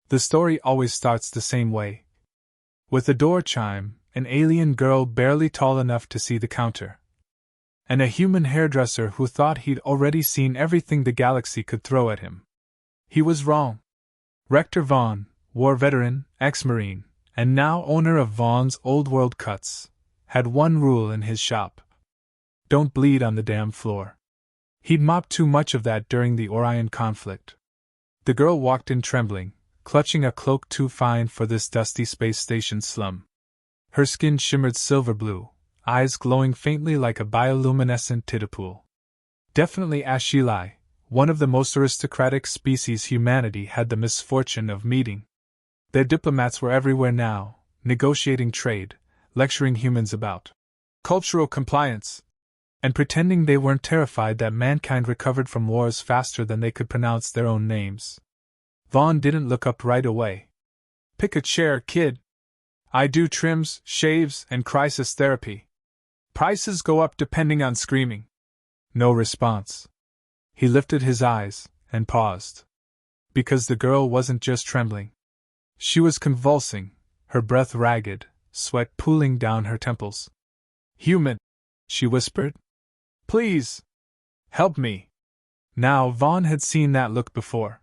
The story always starts the same way. With a door chime, an alien girl barely tall enough to see the counter. And a human hairdresser who thought he'd already seen everything the galaxy could throw at him. He was wrong. Rector Vaughn, war veteran, ex-Marine, and now owner of Vaughn's Old World Cuts, had one rule in his shop. Don't bleed on the damn floor. He'd mopped too much of that during the Orion conflict. The girl walked in trembling, clutching a cloak too fine for this dusty space station slum. Her skin shimmered silver blue, eyes glowing faintly like a bioluminescent titapool. Definitely HFY, one of the most aristocratic species humanity had the misfortune of meeting. Their diplomats were everywhere now, negotiating trade, lecturing humans about cultural compliance, and pretending they weren't terrified that mankind recovered from wars faster than they could pronounce their own names. Vaughn didn't look up right away. Pick a chair, kid. I do trims, shaves, and crisis therapy. Prices go up depending on screaming. No response. He lifted his eyes, and paused. Because the girl wasn't just trembling. She was convulsing, her breath ragged, sweat pooling down her temples. Human, she whispered. Please. Help me. Now Vaughn had seen that look before.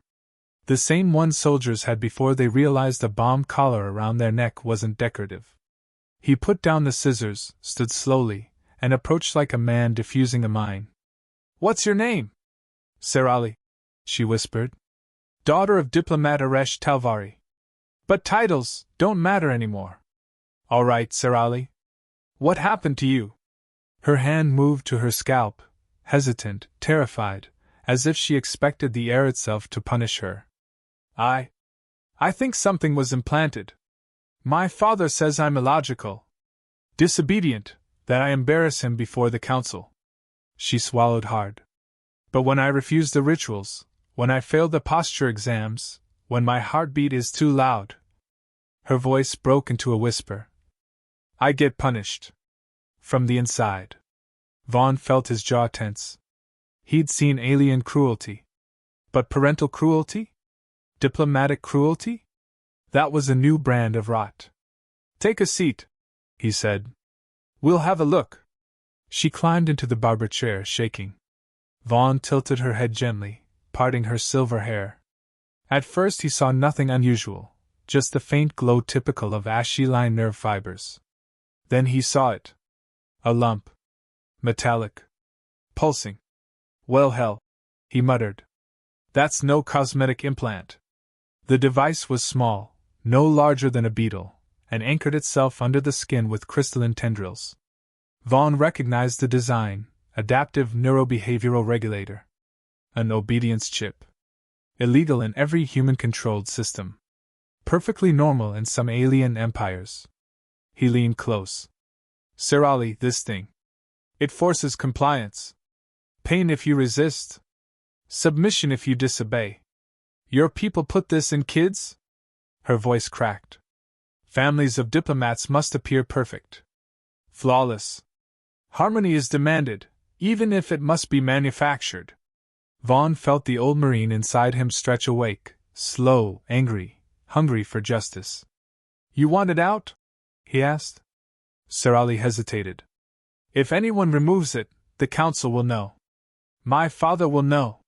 The same one soldiers had before they realized a bomb collar around their neck wasn't decorative. He put down the scissors, stood slowly, and approached like a man defusing a mine. What's your name? Serali, she whispered. Daughter of Diplomat Aresh Talvari. But titles don't matter anymore. All right, Serali. What happened to you? Her hand moved to her scalp, hesitant, terrified, as if she expected the air itself to punish her. I think something was implanted. My father says I'm illogical, disobedient, that I embarrass him before the council. She swallowed hard. But when I refuse the rituals, when I fail the posture exams, when my heartbeat is too loud. Her voice broke into a whisper. I get punished. From the inside. Vaughn felt his jaw tense. He'd seen alien cruelty. But parental cruelty? Diplomatic cruelty? That was a new brand of rot. Take a seat, he said. We'll have a look. She climbed into the barber chair, shaking. Vaughn tilted her head gently, parting her silver hair. At first he saw nothing unusual, just the faint glow typical of HFY nerve fibers. Then he saw it. A lump. Metallic. Pulsing. Well, hell, he muttered. That's no cosmetic implant. The device was small, no larger than a beetle, and anchored itself under the skin with crystalline tendrils. Vaughn recognized the design, adaptive neurobehavioral regulator. An obedience chip. Illegal in every human-controlled system. Perfectly normal in some alien empires. He leaned close. Serali, this thing. It forces compliance. Pain if you resist. Submission if you disobey. Your people put this in kids? Her voice cracked. Families of diplomats must appear perfect. Flawless. Harmony is demanded, even if it must be manufactured. Vaughn felt the old Marine inside him stretch awake, slow, angry, hungry for justice. You want it out? He asked. Serali hesitated. If anyone removes it, the council will know. My father will know.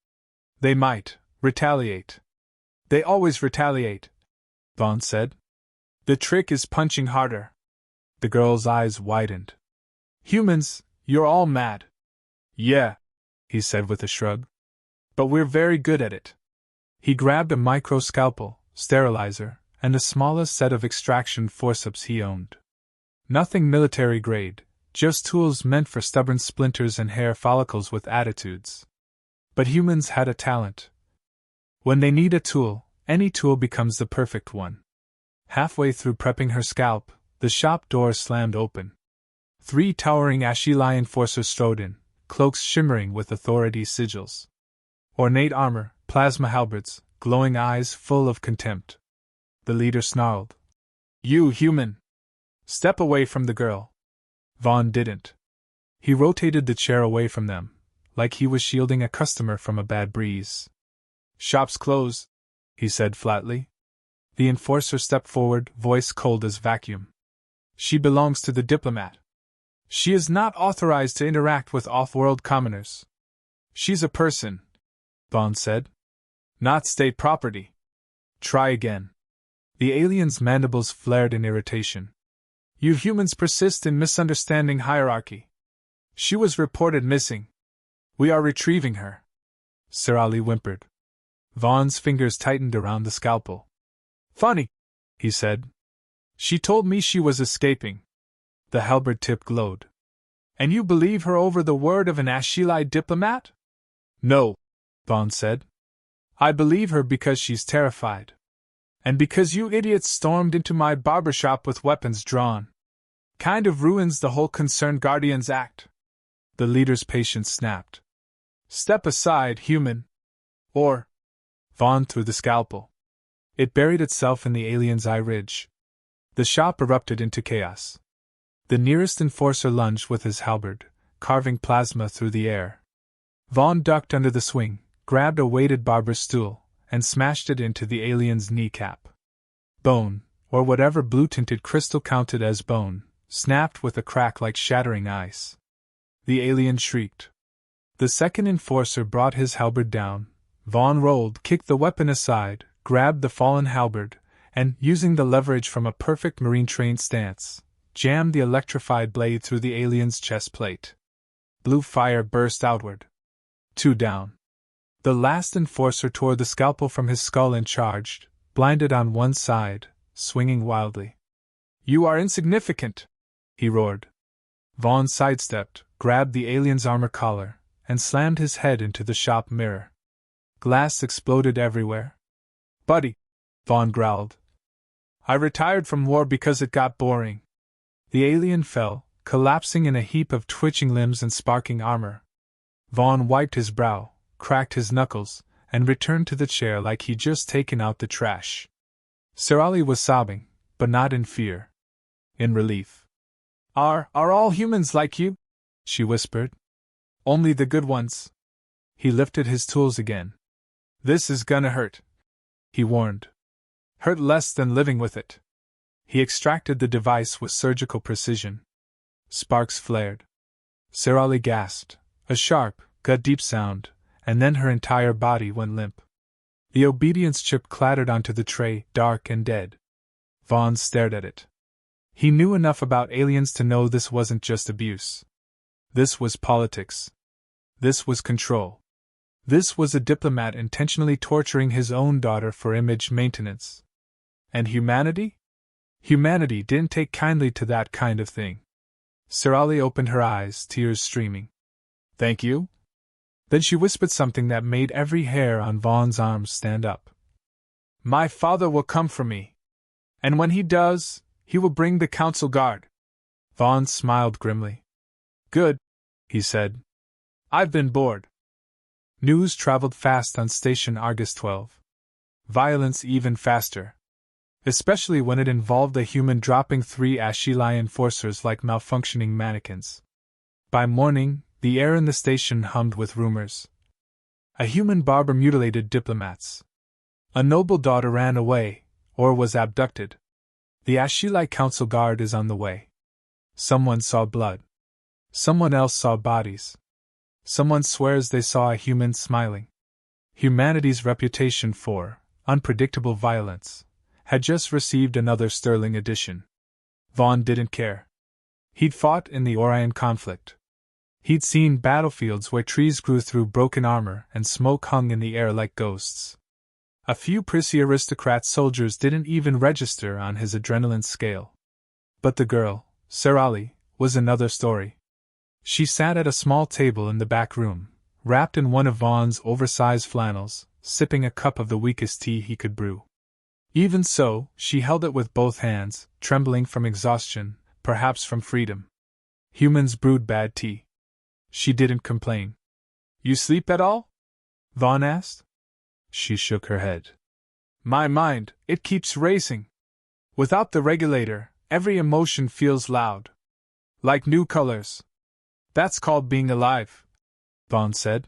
They might retaliate. They always retaliate, Vaughn said. The trick is punching harder. The girl's eyes widened. Humans, you're all mad. Yeah, he said with a shrug. But we're very good at it. He grabbed a micro-scalpel, sterilizer, and the smallest set of extraction forceps he owned. Nothing military grade, just tools meant for stubborn splinters and hair follicles with attitudes. But humans had a talent. When they need a tool, any tool becomes the perfect one. Halfway through prepping her scalp, the shop door slammed open. 3 towering HFY enforcers strode in, cloaks shimmering with authority sigils. Ornate armor, plasma halberds, glowing eyes full of contempt. The leader snarled. You human! Step away from the girl. Vaughn didn't. He rotated the chair away from them, like he was shielding a customer from a bad breeze. Shop's closed, he said flatly. The enforcer stepped forward, voice cold as vacuum. She belongs to the Diplomat. She is not authorized to interact with off-world commoners. She's a person, Vaughn said. Not state property. Try again. The alien's mandibles flared in irritation. You humans persist in misunderstanding hierarchy. She was reported missing. We are retrieving her. Sir Ali whimpered. Vaughn's fingers tightened around the scalpel. Funny, he said. She told me she was escaping. The halberd tip glowed. And you believe her over the word of an HFY diplomat? No, Vaughn said. I believe her because she's terrified. And because you idiots stormed into my barbershop with weapons drawn. Kind of ruins the whole Concerned Guardians act. The leader's patience snapped. Step aside, human. Or. Vaughn threw the scalpel. It buried itself in the alien's eye ridge. The shop erupted into chaos. The nearest enforcer lunged with his halberd, carving plasma through the air. Vaughn ducked under the swing, grabbed a weighted barber's stool, and smashed it into the alien's kneecap. Bone, or whatever blue-tinted crystal counted as bone, snapped with a crack like shattering ice. The alien shrieked. The second enforcer brought his halberd down. Vaughn rolled, kicked the weapon aside, grabbed the fallen halberd, and, using the leverage from a perfect marine-trained stance, jammed the electrified blade through the alien's chest plate. Blue fire burst outward. 2 down. The last enforcer tore the scalpel from his skull and charged, blinded on one side, swinging wildly. You are insignificant, he roared. Vaughn sidestepped, grabbed the alien's armor collar, and slammed his head into the shop mirror. Glass exploded everywhere. Buddy, Vaughn growled. I retired from war because it got boring. The alien fell, collapsing in a heap of twitching limbs and sparking armor. Vaughn wiped his brow, cracked his knuckles, and returned to the chair like he'd just taken out the trash. Sir Ali was sobbing, but not in fear. In relief. Are all humans like you? She whispered. Only the good ones. He lifted his tools again. This is gonna hurt, he warned. Hurt less than living with it. He extracted the device with surgical precision. Sparks flared. Sir Ali gasped, a sharp, gut-deep sound, and then her entire body went limp. The obedience chip clattered onto the tray, dark and dead. Vaughn stared at it. He knew enough about aliens to know this wasn't just abuse. This was politics. This was control. This was a diplomat intentionally torturing his own daughter for image maintenance. And humanity? Humanity didn't take kindly to that kind of thing. Sir Ali opened her eyes, tears streaming. Thank you? Then she whispered something that made every hair on Vaughn's arms stand up. My father will come for me. And when he does, he will bring the council guard. Vaughn smiled grimly. Good, he said. I've been bored. News traveled fast on Station Argus 12. Violence even faster. Especially when it involved a human dropping 3 HFY enforcers like malfunctioning mannequins. By morning, the air in the station hummed with rumors. A human barber mutilated diplomats. A noble daughter ran away, or was abducted. The HFY Council Guard is on the way. Someone saw blood. Someone else saw bodies. Someone swears they saw a human smiling. Humanity's reputation for unpredictable violence had just received another sterling addition. Vaughn didn't care. He'd fought in the Orion conflict. He'd seen battlefields where trees grew through broken armor and smoke hung in the air like ghosts. A few prissy aristocrat soldiers didn't even register on his adrenaline scale. But the girl, Sir Ali, was another story. She sat at a small table in the back room, wrapped in one of Vaughn's oversized flannels, sipping a cup of the weakest tea he could brew. Even so, she held it with both hands, trembling from exhaustion, perhaps from freedom. Humans brewed bad tea. She didn't complain. You sleep at all? Vaughn asked. She shook her head. My mind, it keeps racing. Without the regulator, every emotion feels loud. Like new colors. That's called being alive, Vaughn said.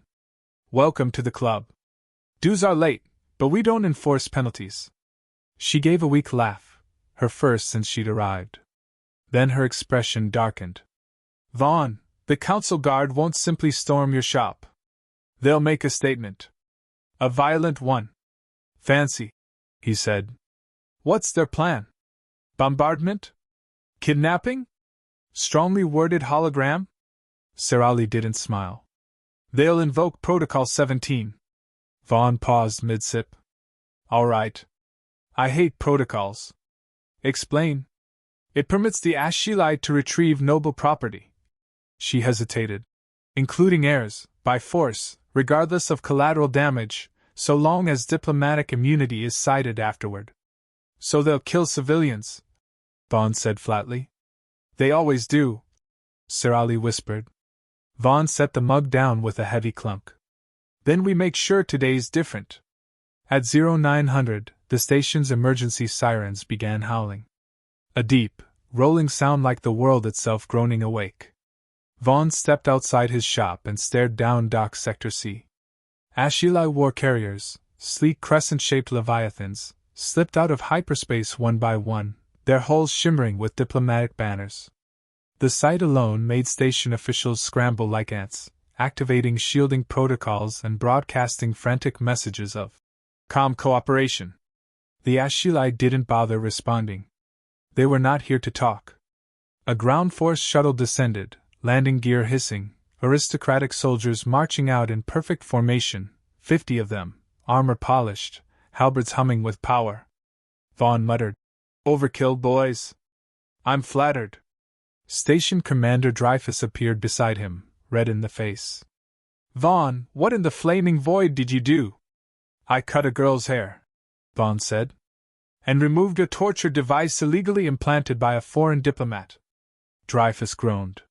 Welcome to the club. Dues are late, but we don't enforce penalties. She gave a weak laugh, her first since she'd arrived. Then her expression darkened. Vaughn, the council guard won't simply storm your shop. They'll make a statement. A violent one. Fancy, he said. What's their plan? Bombardment? Kidnapping? Strongly worded hologram? Sirali didn't smile. They'll invoke Protocol 17. Vaughn paused mid-sip. All right. I hate protocols. Explain. It permits the HFY to retrieve noble property. She hesitated. Including heirs, by force, regardless of collateral damage, so long as diplomatic immunity is cited afterward. So they'll kill civilians, Vaughn said flatly. They always do, Sirali whispered. Vaughn set the mug down with a heavy clunk. Then we make sure today's different. At 0900, the station's emergency sirens began howling. A deep, rolling sound like the world itself groaning awake. Vaughn stepped outside his shop and stared down Dock Sector C. HFY war carriers, sleek crescent-shaped leviathans, slipped out of hyperspace one by one, their hulls shimmering with diplomatic banners. The sight alone made station officials scramble like ants, activating shielding protocols and broadcasting frantic messages of calm cooperation. The HFY didn't bother responding. They were not here to talk. A ground force shuttle descended, landing gear hissing, aristocratic soldiers marching out in perfect formation, 50 of them, armor polished, halberds humming with power. Vaughn muttered, "Overkill, boys." "I'm flattered." Station Commander Dreyfus appeared beside him, red in the face. "Vaughn, what in the flaming void did you do?" "I cut a girl's hair," Vaughn said. "And removed a torture device illegally implanted by a foreign diplomat." Dreyfus groaned.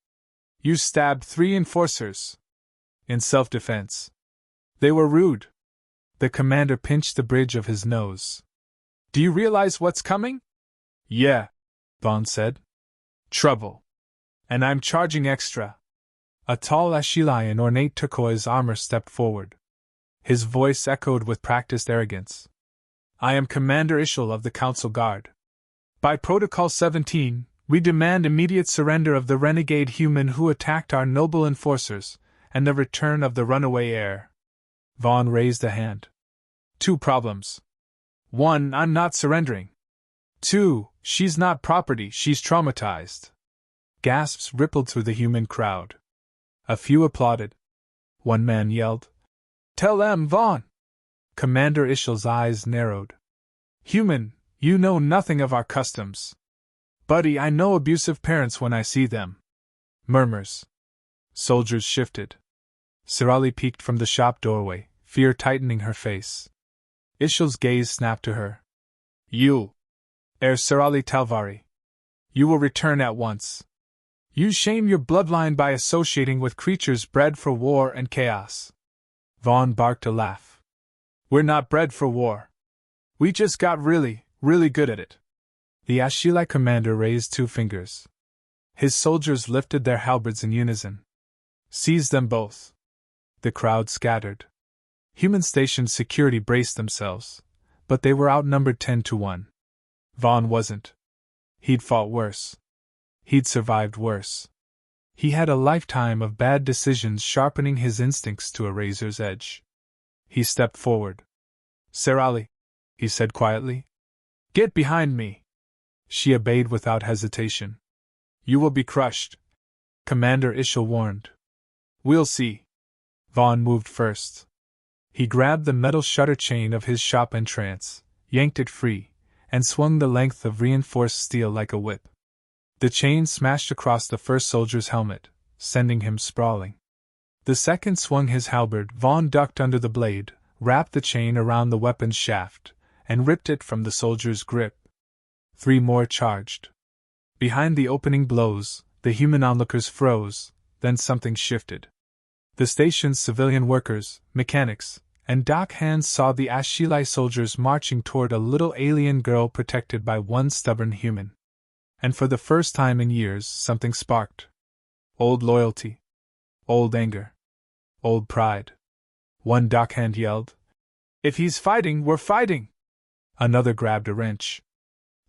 "You stabbed 3 enforcers." "In self-defense. They were rude." The commander pinched the bridge of his nose. "Do you realize what's coming?" "Yeah," Vaughn said. "Trouble. And I'm charging extra." A tall HFY in ornate turquoise armor stepped forward. His voice echoed with practiced arrogance. "I am Commander Ishal of the Council Guard. By Protocol 17, we demand immediate surrender of the renegade human who attacked our noble enforcers, and the return of the runaway heir." Vaughn raised a hand. "2 problems. 1. I'm not surrendering. 2. She's not property, she's traumatized." Gasps rippled through the human crowd. A few applauded. One man yelled, "Tell them, Vaughn!" Commander Ishal's eyes narrowed. "Human, you know nothing of our customs." "Buddy, I know abusive parents when I see them." Murmurs. Soldiers shifted. Sirali peeked from the shop doorway, fear tightening her face. Ishal's gaze snapped to her. "You, Heir Sirali Talvari. You will return at once. You shame your bloodline by associating with creatures bred for war and chaos." Vaughn barked a laugh. "We're not bred for war. We just got really, really good at it." The HFY commander raised 2 fingers. His soldiers lifted their halberds in unison. "Seize them both." The crowd scattered. Human station security braced themselves, but they were outnumbered 10-1. Vaughn wasn't. He'd fought worse. He'd survived worse. He had a lifetime of bad decisions sharpening his instincts to a razor's edge. He stepped forward. "Sirali," he said quietly. "Get behind me." She obeyed without hesitation. "You will be crushed," Commander Ishal warned. "We'll see." Vaughn moved first. He grabbed the metal shutter chain of his shop entrance, yanked it free, and swung the length of reinforced steel like a whip. The chain smashed across the first soldier's helmet, sending him sprawling. The second swung his halberd. Vaughn ducked under the blade, wrapped the chain around the weapon's shaft, and ripped it from the soldier's grip. 3 more charged. Behind the opening blows, the human onlookers froze, then something shifted. The station's civilian workers, mechanics, and dock hands saw the HFY soldiers marching toward a little alien girl protected by one stubborn human. And for the first time in years, something sparked. Old loyalty. Old anger. Old pride. One dockhand yelled, "If he's fighting, we're fighting!" Another grabbed a wrench.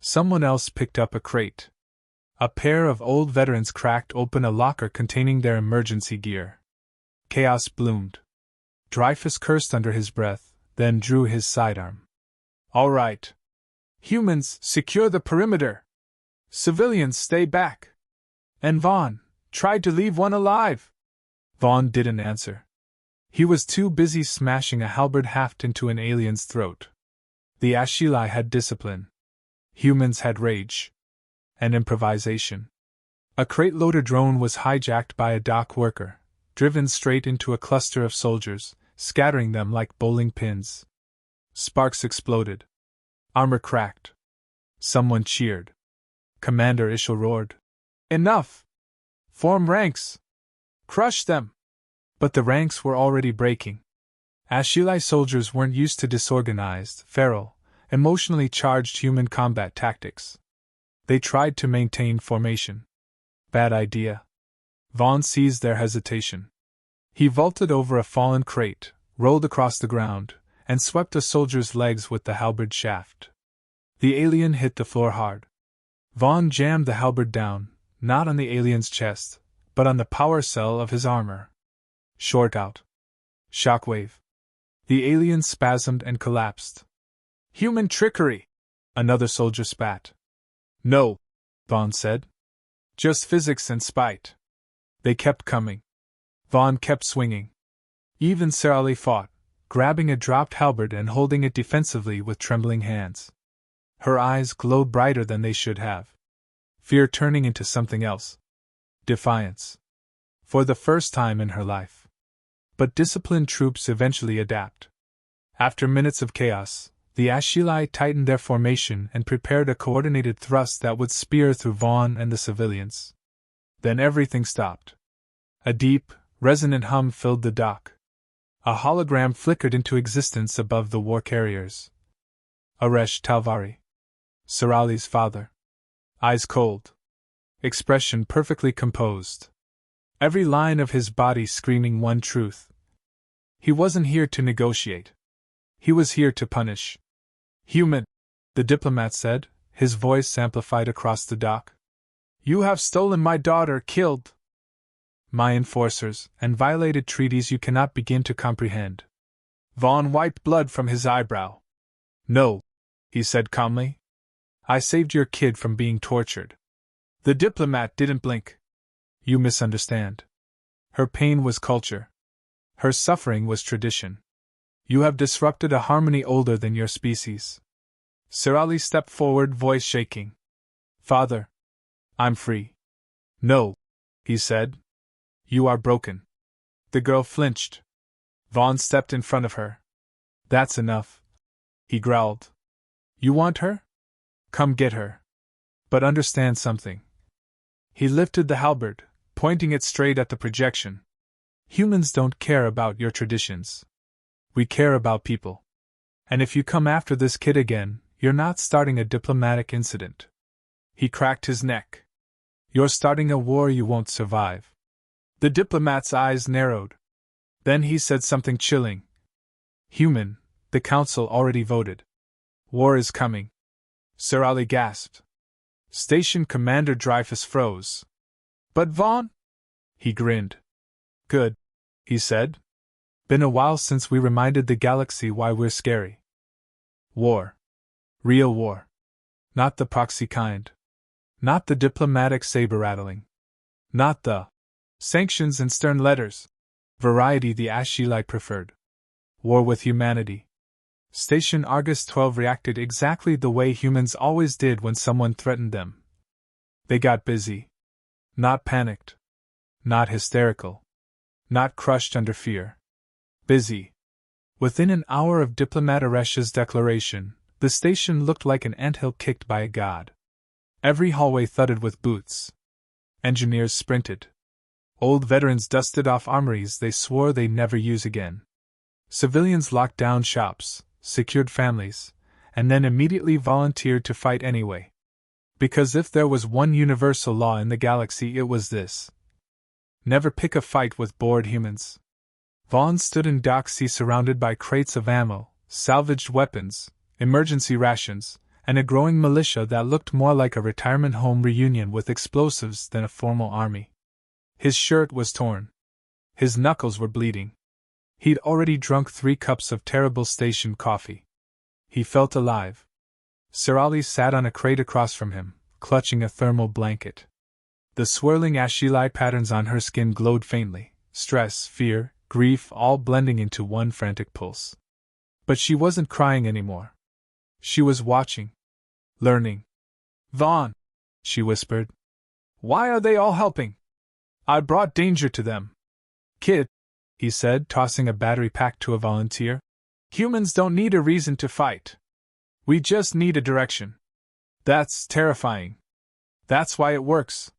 Someone else picked up a crate. A pair of old veterans cracked open a locker containing their emergency gear. Chaos bloomed. Dreyfus cursed under his breath, then drew his sidearm. All right. Humans, secure the perimeter. Civilians, stay back. And Vaughn, tried to leave one alive. Vaughn didn't answer. He was too busy smashing a halberd haft into an alien's throat. The HFY had discipline. Humans had rage. And improvisation. A crate-loader drone was hijacked by a dock worker, driven straight into a cluster of soldiers, scattering them like bowling pins. Sparks exploded. Armor cracked. Someone cheered. Commander Ishel roared. Enough! Form ranks! Crush them! But the ranks were already breaking. HFY soldiers weren't used to disorganized, feral, emotionally charged human combat tactics. They tried to maintain formation. Bad idea. Vaughn seized their hesitation. He vaulted over a fallen crate, rolled across the ground, and swept a soldier's legs with the halberd shaft. The alien hit the floor hard. Vaughn jammed the halberd down, not on the alien's chest, but on the power cell of his armor. Short out. Shockwave. The alien spasmed and collapsed. Human trickery! Another soldier spat. No, Vaughn said. Just physics and spite. They kept coming. Vaughn kept swinging. Even Saralie fought, grabbing a dropped halberd and holding it defensively with trembling hands. Her eyes glowed brighter than they should have. Fear turning into something else. Defiance. For the first time in her life. But disciplined troops eventually adapt. After minutes of chaos, the HFY tightened their formation and prepared a coordinated thrust that would spear through Vaughn and the civilians. Then everything stopped. A deep, resonant hum filled the dock. A hologram flickered into existence above the war carriers. Aresh Talvari. Sarali's father. Eyes cold. Expression perfectly composed. Every line of his body screaming one truth. He wasn't here to negotiate. He was here to punish. Human, the diplomat said, his voice amplified across the dock. You have stolen my daughter, killed my enforcers, and violated treaties you cannot begin to comprehend. Vaughn wiped blood from his eyebrow. No, he said calmly. I saved your kid from being tortured. The diplomat didn't blink. You misunderstand. Her pain was culture. Her suffering was tradition. You have disrupted a harmony older than your species. Saralie stepped forward, voice shaking. Father, I'm free. No, he said. You are broken. The girl flinched. Vaughn stepped in front of her. That's enough, he growled. You want her? Come get her. But understand something. He lifted the halberd, pointing it straight at the projection. Humans don't care about your traditions. We care about people. And if you come after this kid again, you're not starting a diplomatic incident. He cracked his neck. You're starting a war you won't survive. The diplomat's eyes narrowed. Then he said something chilling. Human, the council already voted. War is coming. Saralie gasped. Station Commander Dreyfus froze. But Vaughn? He grinned. Good, he said. Been a while since we reminded the galaxy why we're scary. War. Real war. Not the proxy kind. Not the diplomatic saber-rattling. Not the sanctions and stern letters variety the HFY preferred. War with humanity. Station Argus 12 reacted exactly the way humans always did when someone threatened them. They got busy. Not panicked. Not hysterical. Not crushed under fear. Busy. Within an hour of Diplomat Aresh's declaration, the station looked like an anthill kicked by a god. Every hallway thudded with boots. Engineers sprinted. Old veterans dusted off armories they swore they'd never use again. Civilians locked down shops, secured families, and then immediately volunteered to fight anyway. Because if there was one universal law in the galaxy, it was this. Never pick a fight with bored humans. Vaughn stood in Dock C surrounded by crates of ammo, salvaged weapons, emergency rations, and a growing militia that looked more like a retirement home reunion with explosives than a formal army. His shirt was torn. His knuckles were bleeding. He'd already drunk 3 cups of terrible station coffee. He felt alive. Sirali sat on a crate across from him, clutching a thermal blanket. The swirling HFY patterns on her skin glowed faintly, stress, fear, grief all blending into one frantic pulse. But she wasn't crying anymore. She was watching. Learning. "Vaughn," she whispered. "Why are they all helping? I brought danger to them." "Kid," he said, tossing a battery pack to a volunteer, "humans don't need a reason to fight. We just need a direction. That's terrifying. That's why it works."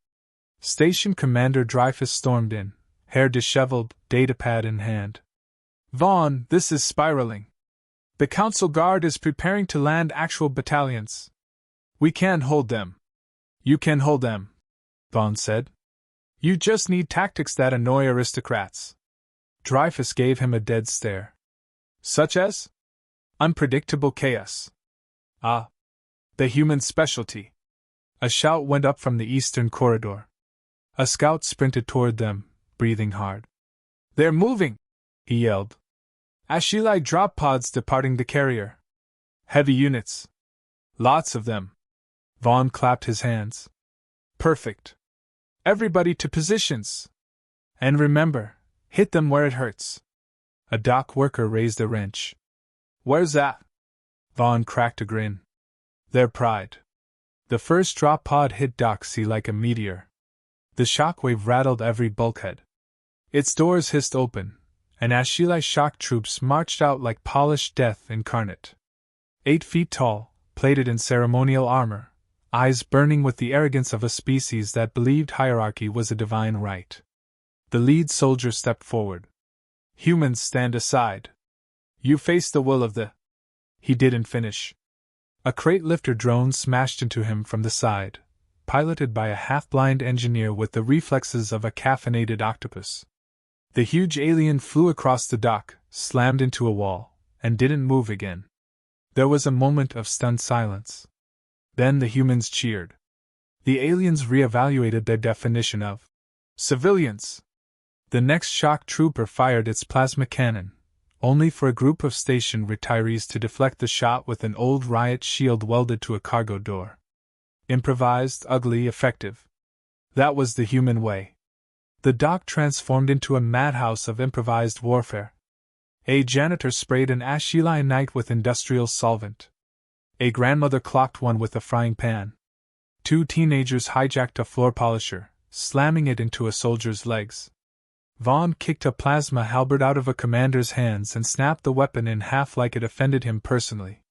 Station Commander Dreyfus stormed in, hair disheveled, datapad in hand. "Vaughn, this is spiraling. The Council Guard is preparing to land actual battalions. We can't hold them." "You can hold them," Vaughn said. "You just need tactics that annoy aristocrats." Dreyfus gave him a dead stare. "Such as?" "Unpredictable chaos." "Ah. The human specialty." A shout went up from the eastern corridor. A scout sprinted toward them, breathing hard. "They're moving!" he yelled. "HFY drop pods departing the carrier. Heavy units. Lots of them." Vaughn clapped his hands. "Perfect. Everybody to positions. And remember, hit them where it hurts." A dock worker raised a wrench. "Where's that?" Vaughn cracked a grin. "Their pride." The first drop pod hit Dock C like a meteor. The shockwave rattled every bulkhead. Its doors hissed open, and HFY shock troops marched out like polished death incarnate. 8 feet tall, plated in ceremonial armor, eyes burning with the arrogance of a species that believed hierarchy was a divine right. The lead soldier stepped forward. "Humans, stand aside. You face the will of the—" He didn't finish. A crate lifter drone smashed into him from the side, piloted by a half-blind engineer with the reflexes of a caffeinated octopus. The huge alien flew across the dock, slammed into a wall, and didn't move again. There was a moment of stunned silence. Then the humans cheered. The aliens re-evaluated their definition of civilians. The next shock trooper fired its plasma cannon, only for a group of station retirees to deflect the shot with an old riot shield welded to a cargo door. Improvised, ugly, effective. That was the human way. The dock transformed into a madhouse of improvised warfare. A janitor sprayed an HFY night with industrial solvent. A grandmother clocked one with a frying pan. 2 teenagers hijacked a floor polisher, slamming it into a soldier's legs. Vaughn kicked a plasma halberd out of a commander's hands and snapped the weapon in half like it offended him personally.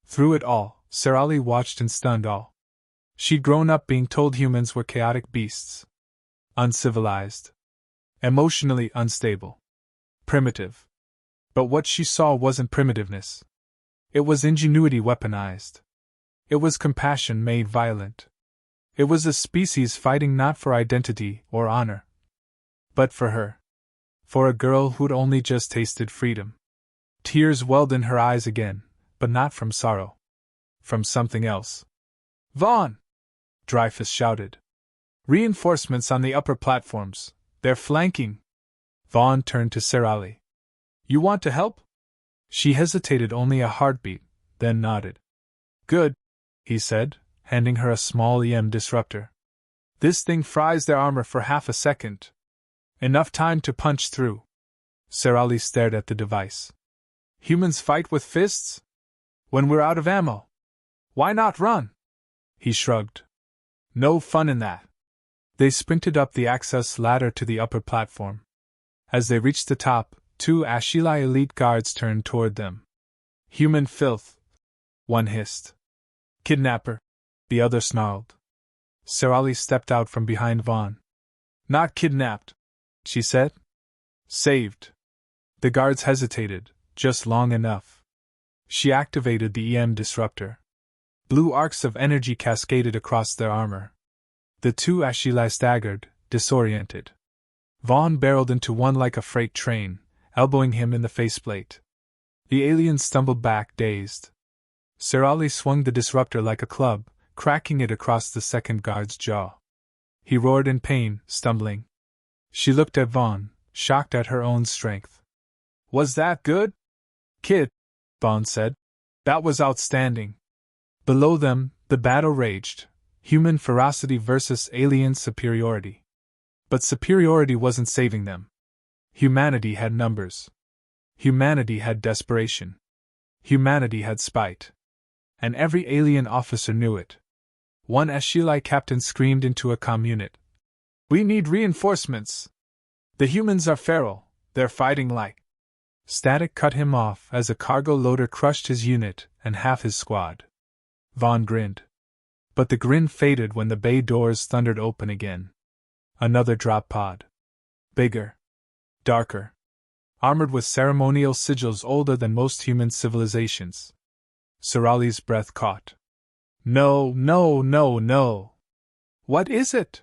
Through it all, Sirali watched in stunned awe. She'd grown up being told humans were chaotic beasts. Uncivilized. Emotionally unstable. Primitive. But what she saw wasn't primitiveness. It was ingenuity weaponized. It was compassion made violent. It was a species fighting not for identity or honor, but for her. For a girl who'd only just tasted freedom. Tears welled in her eyes again, but not from sorrow. From something else. "Vaughn!" Dreyfus shouted. "Reinforcements on the upper platforms. They're flanking." Vaughn turned to Sirali. "You want to help?" She hesitated only a heartbeat, then nodded. "Good," he said, handing her a small EM disruptor. "This thing fries their armor for half a second. Enough time to punch through." Sirali stared at the device. "Humans fight with fists? When we're out of ammo? Why not run?" He shrugged. "No fun in that." They sprinted up the access ladder to the upper platform. As they reached the top, 2 HFY elite guards turned toward them. "Human filth," one hissed. "Kidnapper," the other snarled. Sirali stepped out from behind Vaughn. "Not kidnapped," she said. "Saved." The guards hesitated, just long enough. She activated the EM disruptor. Blue arcs of energy cascaded across their armor. The 2 HFY staggered, disoriented. Vaughn barreled into one like a freight train, elbowing him in the faceplate. The alien stumbled back, dazed. Sir Ali swung the disruptor like a club, cracking it across the second guard's jaw. He roared in pain, stumbling. She looked at Vaughn, shocked at her own strength. Was that good? Kid, Vaughn said. That was outstanding. Below them, the battle raged. Human ferocity versus alien superiority. But superiority wasn't saving them. Humanity had numbers. Humanity had desperation. Humanity had spite. And every alien officer knew it. One HFY captain screamed into a comm unit. We need reinforcements. The humans are feral, they're fighting like. Static cut him off as a cargo loader crushed his unit and half his squad. Vaughn grinned. But the grin faded when the bay doors thundered open again. Another drop pod. Bigger. Darker. Armored with ceremonial sigils older than most human civilizations. Sir Ali's breath caught. No, no, no, no. What is it?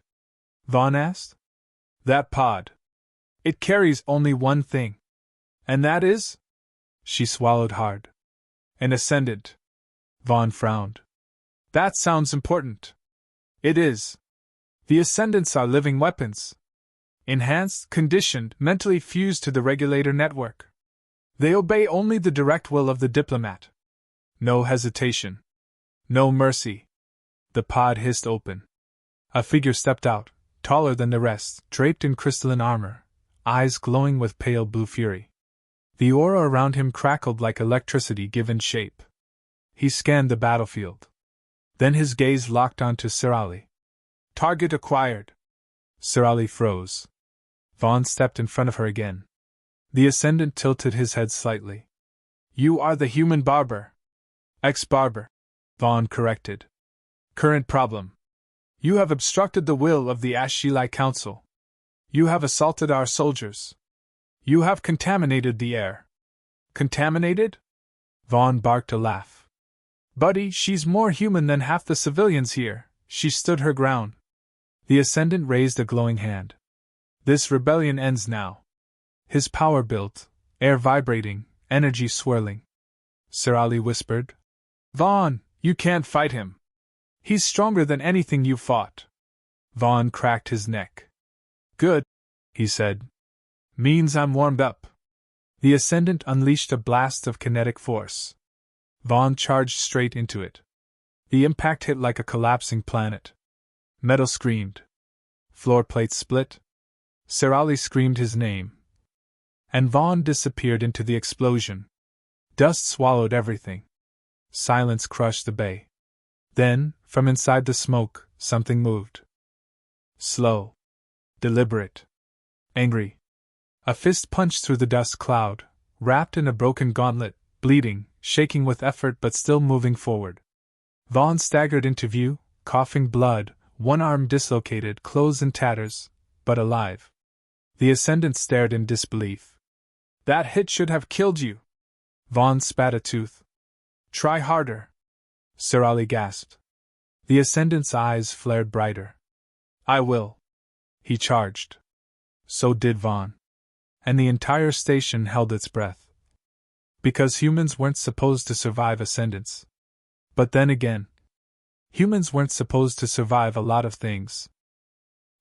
Vaughn asked. That pod. It carries only one thing. And that is? She swallowed hard. An ascendant. Vaughn frowned. That sounds important. It is. The ascendants are living weapons. Enhanced, conditioned, mentally fused to the regulator network. They obey only the direct will of the diplomat. No hesitation. No mercy. The pod hissed open. A figure stepped out, taller than the rest, draped in crystalline armor, eyes glowing with pale blue fury. The aura around him crackled like electricity given shape. He scanned the battlefield. Then his gaze locked onto Sir Ali. Target acquired. Sir Ali froze. Vaughn stepped in front of her again. The ascendant tilted his head slightly. You are the human barber. Ex-barber. Vaughn corrected. Current problem. You have obstructed the will of the HFY Council. You have assaulted our soldiers. You have contaminated the air. Contaminated? Vaughn barked a laugh. Buddy, she's more human than half the civilians here. She stood her ground. The ascendant raised a glowing hand. This rebellion ends now. His power built, air vibrating, energy swirling. Sir Ali whispered. Vaughn, you can't fight him. He's stronger than anything you fought. Vaughn cracked his neck. Good, he said. Means I'm warmed up. The ascendant unleashed a blast of kinetic force. Vaughn charged straight into it. The impact hit like a collapsing planet. Metal screamed. Floor plates split. Sir Ali screamed his name. And Vaughn disappeared into the explosion. Dust swallowed everything. Silence crushed the bay. Then, from inside the smoke, something moved. Slow. Deliberate. Angry. A fist punched through the dust cloud, wrapped in a broken gauntlet, bleeding, shaking with effort but still moving forward. Vaughn staggered into view, coughing blood, one arm dislocated, clothes in tatters, but alive. The ascendant stared in disbelief. That hit should have killed you. Vaughn spat a tooth. Try harder. Sir Ali gasped. The ascendant's eyes flared brighter. I will. He charged. So did Vaughn. And the entire station held its breath. Because humans weren't supposed to survive ascendants. But then again, humans weren't supposed to survive a lot of things.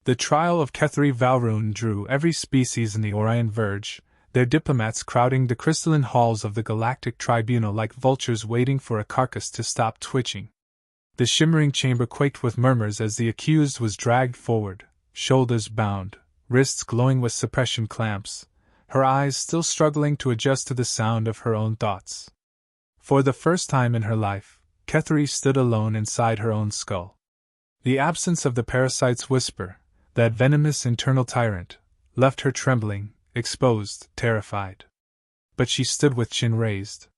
The trial of Kethri Valrune drew every species in the Orion Verge, their diplomats crowding the crystalline halls of the Galactic Tribunal like vultures waiting for a carcass to stop twitching. The shimmering chamber quaked with murmurs as the accused was dragged forward, shoulders bound, wrists glowing with suppression clamps, her eyes still struggling to adjust to the sound of her own thoughts. For the first time in her life, Kethri stood alone inside her own skull. The absence of the parasite's whisper, that venomous internal tyrant, left her trembling, exposed, terrified. But she stood with chin raised.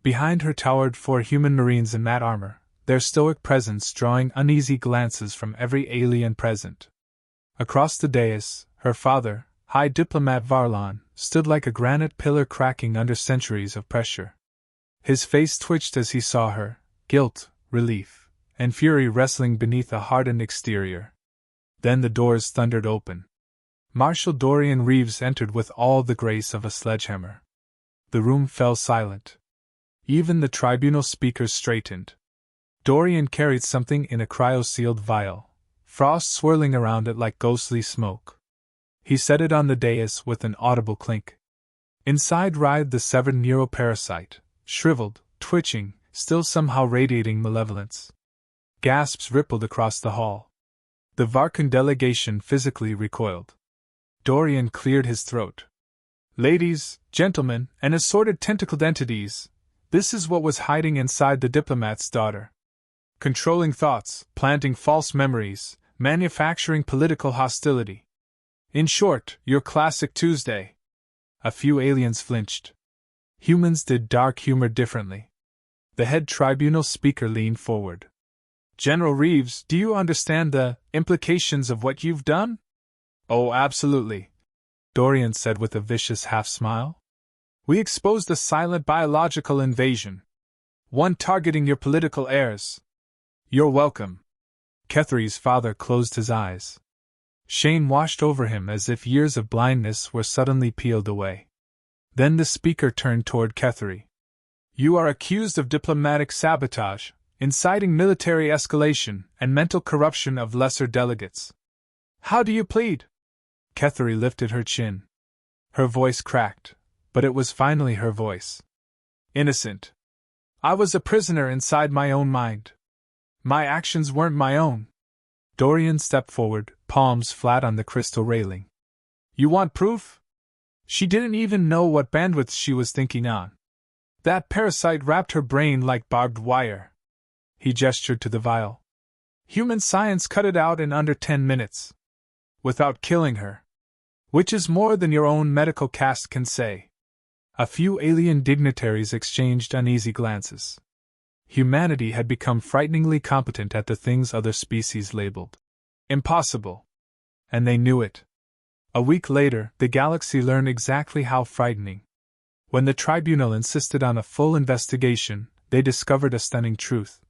Behind her towered 4 human marines in matte armor, their stoic presence drawing uneasy glances from every alien present. Across the dais, her father, High Diplomat Varlon, stood like a granite pillar cracking under centuries of pressure. His face twitched as he saw her, guilt, relief, and fury wrestling beneath a hardened exterior. Then the doors thundered open. Marshal Dorian Reeves entered with all the grace of a sledgehammer. The room fell silent. Even the tribunal speakers straightened. Dorian carried something in a cryo-sealed vial, frost swirling around it like ghostly smoke. He set it on the dais with an audible clink. Inside writhed the severed neuroparasite, shriveled, twitching, still somehow radiating malevolence. Gasps rippled across the hall. The Varkan delegation physically recoiled. Dorian cleared his throat. Ladies, gentlemen, and assorted tentacled entities, this is what was hiding inside the diplomat's daughter. Controlling thoughts, planting false memories, manufacturing political hostility. In short, your classic Tuesday. A few aliens flinched. Humans did dark humor differently. The head tribunal speaker leaned forward. General Reeves, do you understand the implications of what you've done? Oh, absolutely, Dorian said with a vicious half-smile. We exposed a silent biological invasion. One targeting your political heirs. You're welcome. Kethley's father closed his eyes. Shame washed over him as if years of blindness were suddenly peeled away. Then the speaker turned toward Kethley. You are accused of diplomatic sabotage, inciting military escalation, and mental corruption of lesser delegates. How do you plead? Kethley lifted her chin. Her voice cracked, but it was finally her voice. Innocent. I was a prisoner inside my own mind. My actions weren't my own. Dorian stepped forward, palms flat on the crystal railing. You want proof? She didn't even know what bandwidth she was thinking on. That parasite wrapped her brain like barbed wire. He gestured to the vial. Human science cut it out in under 10 minutes. Without killing her. Which is more than your own medical caste can say. A few alien dignitaries exchanged uneasy glances. Humanity had become frighteningly competent at the things other species labeled impossible. And they knew it. A week later, the galaxy learned exactly how frightening. When the tribunal insisted on a full investigation, they discovered a stunning truth.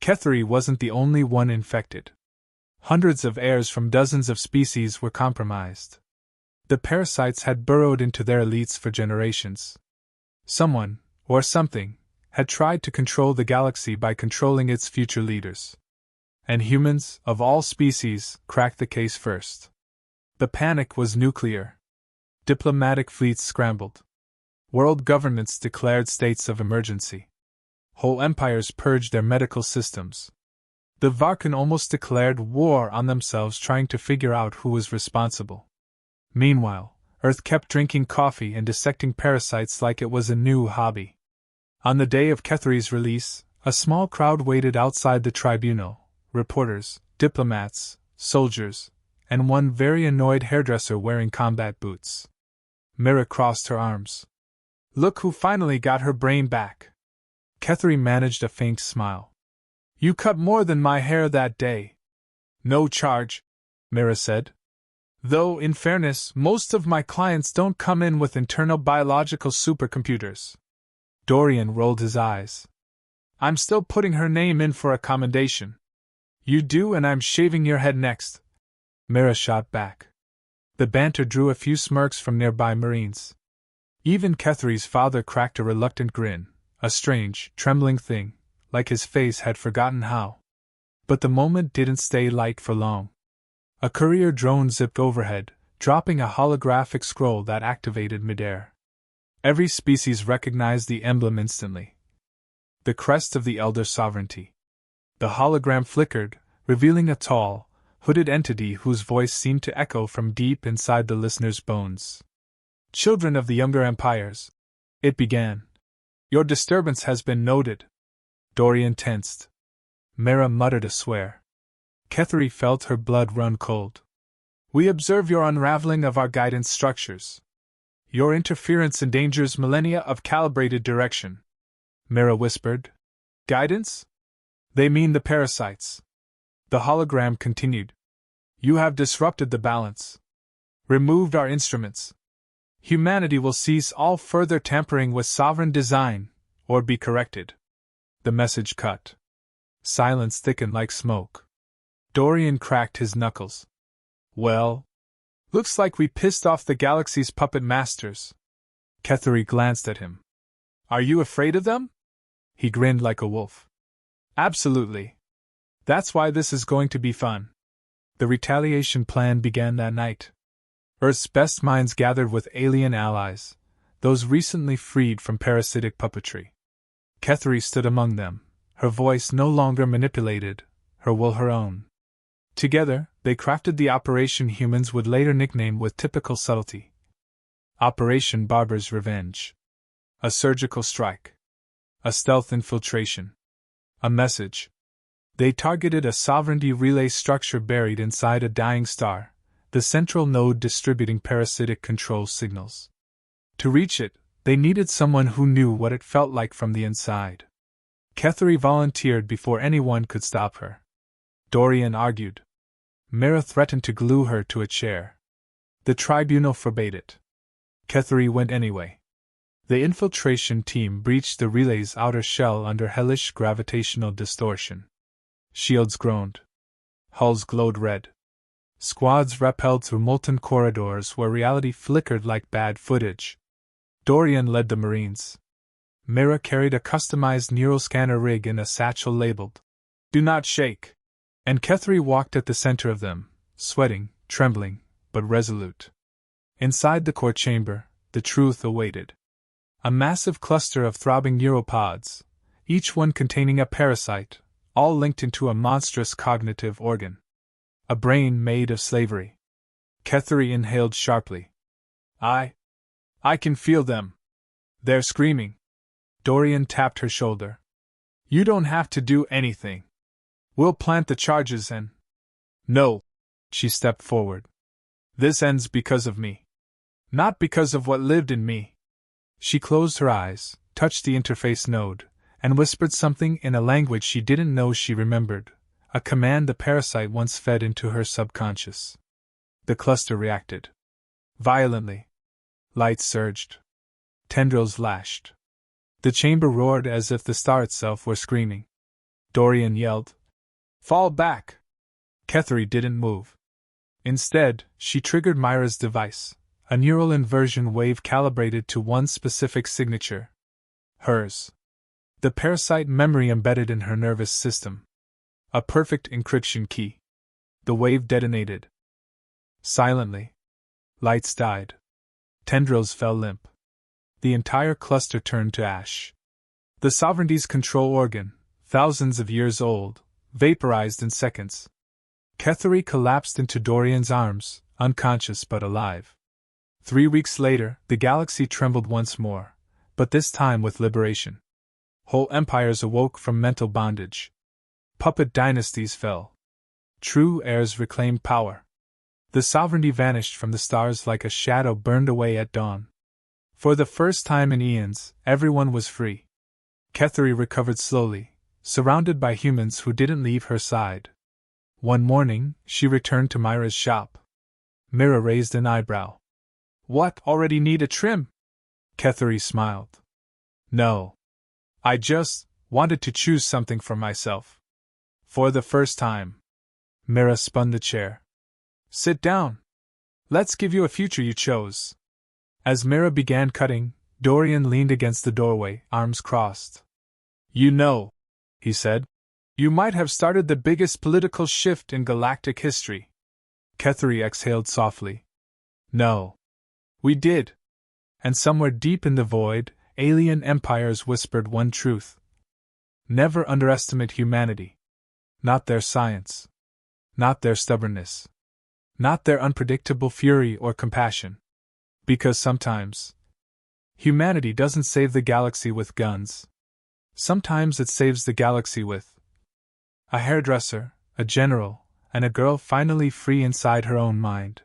Kethley wasn't the only one infected. Hundreds of heirs from dozens of species were compromised. The parasites had burrowed into their elites for generations. Someone, or something, had tried to control the galaxy by controlling its future leaders. And humans, of all species, cracked the case first. The panic was nuclear. Diplomatic fleets scrambled. World governments declared states of emergency. Whole empires purged their medical systems. The Varkan almost declared war on themselves trying to figure out who was responsible. Meanwhile, Earth kept drinking coffee and dissecting parasites like it was a new hobby. On the day of Kethley's release, a small crowd waited outside the tribunal, reporters, diplomats, soldiers, and one very annoyed hairdresser wearing combat boots. Mira crossed her arms. Look who finally got her brain back. Kethley managed a faint smile. You cut more than my hair that day. No charge, Mira said. Though, in fairness, most of my clients don't come in with internal biological supercomputers. Dorian rolled his eyes. I'm still putting her name in for a commendation. You do, and I'm shaving your head next. Mira shot back. The banter drew a few smirks from nearby Marines. Even Kethley's father cracked a reluctant grin, a strange, trembling thing, like his face had forgotten how. But the moment didn't stay light for long. A courier drone zipped overhead, dropping a holographic scroll that activated midair. Every species recognized the emblem instantly. The crest of the Elder Sovereignty. The hologram flickered, revealing a tall, hooded entity whose voice seemed to echo from deep inside the listener's bones. Children of the younger empires, it began. Your disturbance has been noted. Dorian tensed. Mira muttered a swear. Kethley felt her blood run cold. We observe your unraveling of our guidance structures. Your interference endangers millennia of calibrated direction. Mira whispered. Guidance? They mean the parasites. The hologram continued. You have disrupted the balance. Removed our instruments. Humanity will cease all further tampering with sovereign design, or be corrected. The message cut. Silence thickened like smoke. Dorian cracked his knuckles. Well, looks like we pissed off the galaxy's puppet masters. Kethley glanced at him. Are you afraid of them? He grinned like a wolf. Absolutely. That's why this is going to be fun. The retaliation plan began that night. Earth's best minds gathered with alien allies, those recently freed from parasitic puppetry. Kethri stood among them, her voice no longer manipulated, her will her own. Together, they crafted the operation humans would later nickname with typical subtlety Operation Barber's Revenge. A surgical strike. A stealth infiltration. A message. They targeted a sovereignty relay structure buried inside a dying star, the central node distributing parasitic control signals. To reach it, they needed someone who knew what it felt like from the inside. Kethri volunteered before anyone could stop her. Dorian argued. Mira threatened to glue her to a chair. The tribunal forbade it. Kethri went anyway. The infiltration team breached the relay's outer shell under hellish gravitational distortion. Shields groaned. Hulls glowed red. Squads rappelled through molten corridors where reality flickered like bad footage. Dorian led the Marines. Mira carried a customized neural scanner rig in a satchel labeled, "Do not shake." And Kethri walked at the center of them, sweating, trembling, but resolute. Inside the core chamber, the truth awaited. A massive cluster of throbbing neuropods, each one containing a parasite, all linked into a monstrous cognitive organ. A brain made of slavery. Kethri inhaled sharply. I can feel them. They're screaming. Dorian tapped her shoulder. You don't have to do anything. We'll plant the charges and... No. She stepped forward. This ends because of me. Not because of what lived in me. She closed her eyes, touched the interface node, and whispered something in a language she didn't know she remembered, a command the parasite once fed into her subconscious. The cluster reacted. Violently. Lights surged. Tendrils lashed. The chamber roared as if the star itself were screaming. Dorian yelled, "Fall back!" Kethri didn't move. Instead, she triggered Myra's device, a neural inversion wave calibrated to one specific signature. Hers. The parasite memory embedded in her nervous system. A perfect encryption key. The wave detonated. Silently. Lights died. Tendrils fell limp. The entire cluster turned to ash. The sovereignty's control organ, thousands of years old, vaporized in seconds. Kethri collapsed into Dorian's arms, unconscious but alive. 3 weeks later, the galaxy trembled once more, but this time with liberation. Whole empires awoke from mental bondage. Puppet dynasties fell. True heirs reclaimed power. The sovereignty vanished from the stars like a shadow burned away at dawn. For the first time in eons, everyone was free. Kethri recovered slowly, surrounded by humans who didn't leave her side. One morning, she returned to Myra's shop. Mira raised an eyebrow. What, already need a trim? Kethri smiled. No. I just wanted to choose something for myself. For the first time. Mira spun the chair. Sit down. Let's give you a future you chose. As Mira began cutting, Dorian leaned against the doorway, arms crossed. You know, he said, you might have started the biggest political shift in galactic history. Kethri exhaled softly. No. We did. And somewhere deep in the void, alien empires whispered one truth. Never underestimate humanity. Not their science. Not their stubbornness. Not their unpredictable fury or compassion. Because sometimes, humanity doesn't save the galaxy with guns. Sometimes it saves the galaxy with a hairdresser, a general, and a girl finally free inside her own mind.